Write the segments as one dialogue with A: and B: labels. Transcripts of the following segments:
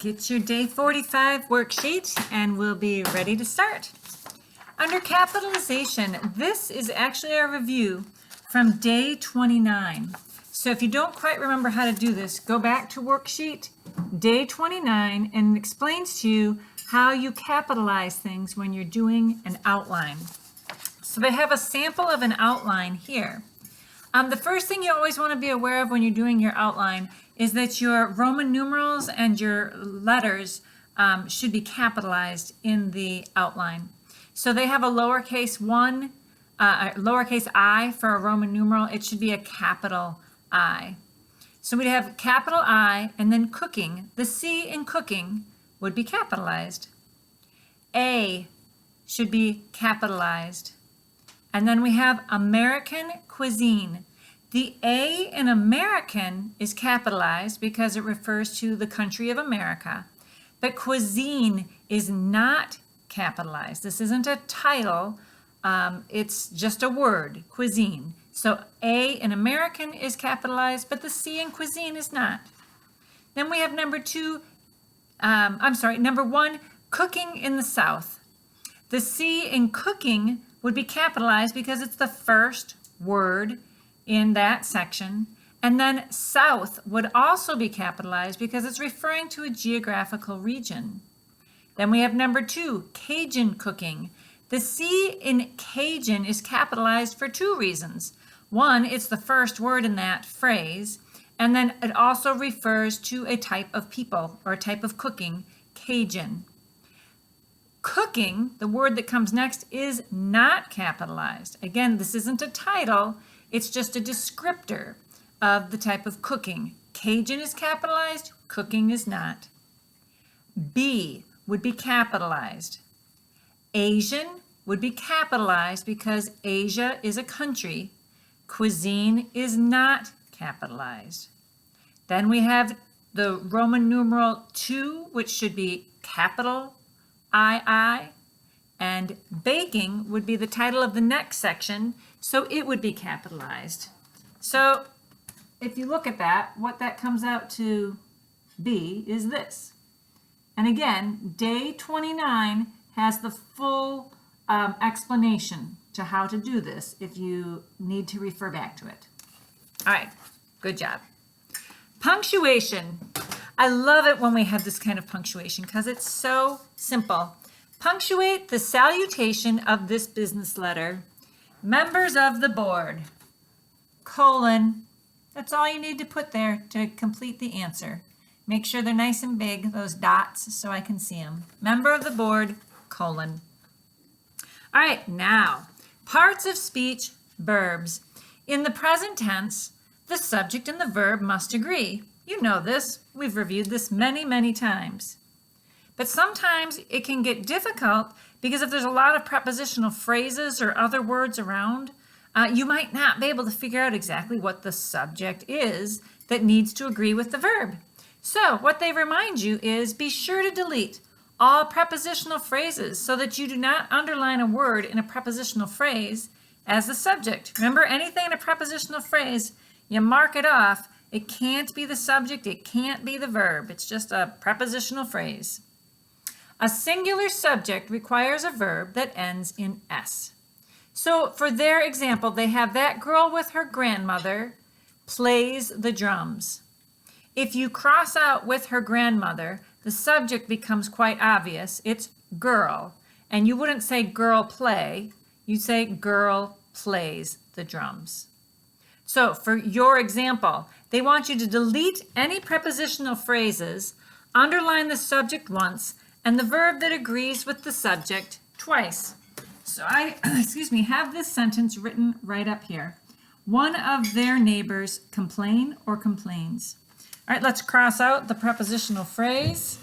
A: Get your day 45 worksheet and we'll be ready to start. Under capitalization, this is actually a review from day 29. So if you don't quite remember how to do this, go back to worksheet day 29 and it explains to you how you capitalize things when you're doing an outline. So they have a sample of an outline here. The first thing you always want to be aware of when you're doing your outline is that your Roman numerals and your letters should be capitalized in the outline. So they have a lowercase I for a Roman numeral. It should be a capital I. So we'd have capital I and then cooking. The C in cooking would be capitalized. A should be capitalized. And then we have American cuisine. The A in American is capitalized because it refers to the country of America. But cuisine is not capitalized. This isn't a title. It's just a word, cuisine. So A in American is capitalized, but the C in cuisine is not. Then we have number one, cooking in the South. The C in cooking would be capitalized because it's the first word in that section. And then South would also be capitalized because it's referring to a geographical region. Then we have number 2, Cajun cooking. The C in Cajun is capitalized for 2 reasons. One, it's the first word in that phrase, and then it also refers to a type of people or a type of cooking, Cajun. Cooking, the word that comes next, is not capitalized. Again, this isn't a title, it's just a descriptor of the type of cooking. Cajun is capitalized, cooking is not. B would be capitalized. Asian would be capitalized because Asia is a country. Cuisine is not capitalized. Then we have the Roman numeral 2, which should be capital II, and baking would be the title of the next section, so it would be capitalized. So if you look at that, what that comes out to be is this. And again, day 29 has the full explanation to how to do this if you need to refer back to it. All right, good job. Punctuation. I love it when we have this kind of punctuation because it's so simple. Punctuate the salutation of this business letter. Members of the board, colon. That's all you need to put there to complete the answer. Make sure they're nice and big, those dots, so I can see them. Member of the board, colon. All right, now, parts of speech, verbs. In the present tense, the subject and the verb must agree. You know this. We've reviewed this many, many times. But sometimes it can get difficult because if there's a lot of prepositional phrases or other words around, you might not be able to figure out exactly what the subject is that needs to agree with the verb. So what they remind you is be sure to delete all prepositional phrases so that you do not underline a word in a prepositional phrase as the subject. Remember, anything in a prepositional phrase, you mark it off. It can't be the subject, it can't be the verb. It's just a prepositional phrase. A singular subject requires a verb that ends in S. So for their example, they have that girl with her grandmother plays the drums. If you cross out with her grandmother, the subject becomes quite obvious. It's girl. And you wouldn't say girl play, you'd say girl plays the drums. So for your example, they want you to delete any prepositional phrases, underline the subject once, and the verb that agrees with the subject twice. So I, have this sentence written right up here. One of their neighbors complain or complains. All right, let's cross out the prepositional phrase.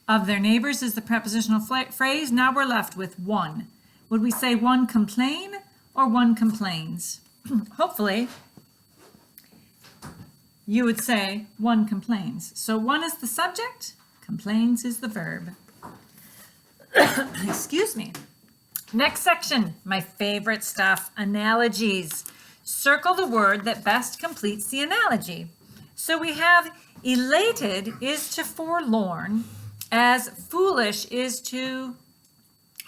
A: Of their neighbors is the prepositional phrase. Now we're left with one. Would we say one complain or one complains? Hopefully, you would say one complains. So one is the subject, complains is the verb. Excuse me. Next section, my favorite stuff, analogies. Circle the word that best completes the analogy. So we have Elated is to forlorn as foolish is to,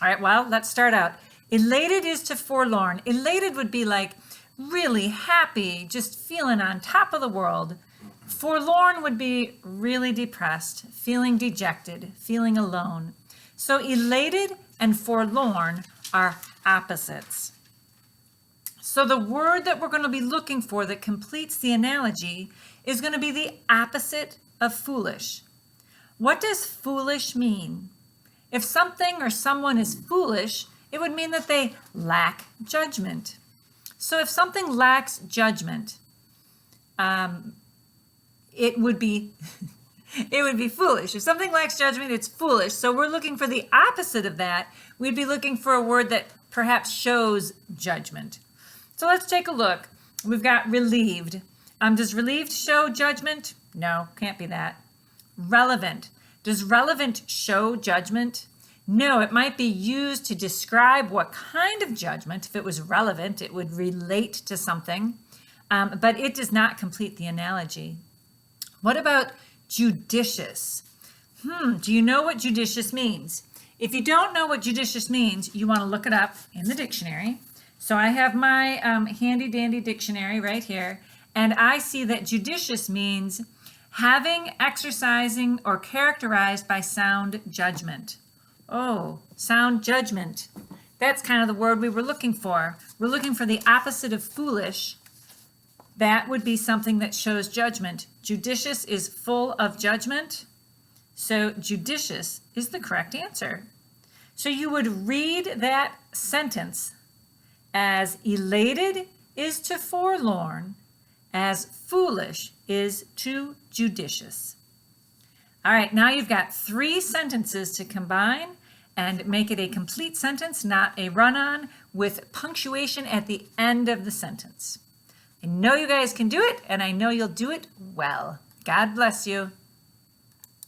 A: all right, well, let's start out. Elated is to forlorn. Elated would be like really happy, just feeling on top of the world. Forlorn would be really depressed, feeling dejected, feeling alone. So elated and forlorn are opposites. So the word that we're going to be looking for that completes the analogy is going to be the opposite of foolish. What does foolish mean? If something or someone is foolish, it would mean that they lack judgment. So if something lacks judgment, it would be it would be foolish. If something lacks judgment, it's foolish. So we're looking for the opposite of that. We'd be looking for a word that perhaps shows judgment. So let's take a look. We've got relieved. Does relieved show judgment? No, can't be that. Relevant. Does relevant show judgment? No, it might be used to describe what kind of judgment. If it was relevant, it would relate to something, but it does not complete the analogy. What about judicious? Do you know what judicious means? If you don't know what judicious means, you want to look it up in the dictionary. So I have my handy dandy dictionary right here, and I see that judicious means having, exercising, or characterized by sound judgment. Oh, sound judgment. That's kind of the word we were looking for. We're looking for the opposite of foolish. That would be something that shows judgment. Judicious is full of judgment. So judicious is the correct answer. So you would read that sentence as elated is to forlorn, as foolish is to judicious. All right, now you've got 3 sentences to combine and make it a complete sentence, not a run-on, with punctuation at the end of the sentence. I know you guys can do it, and I know you'll do it well. God bless you.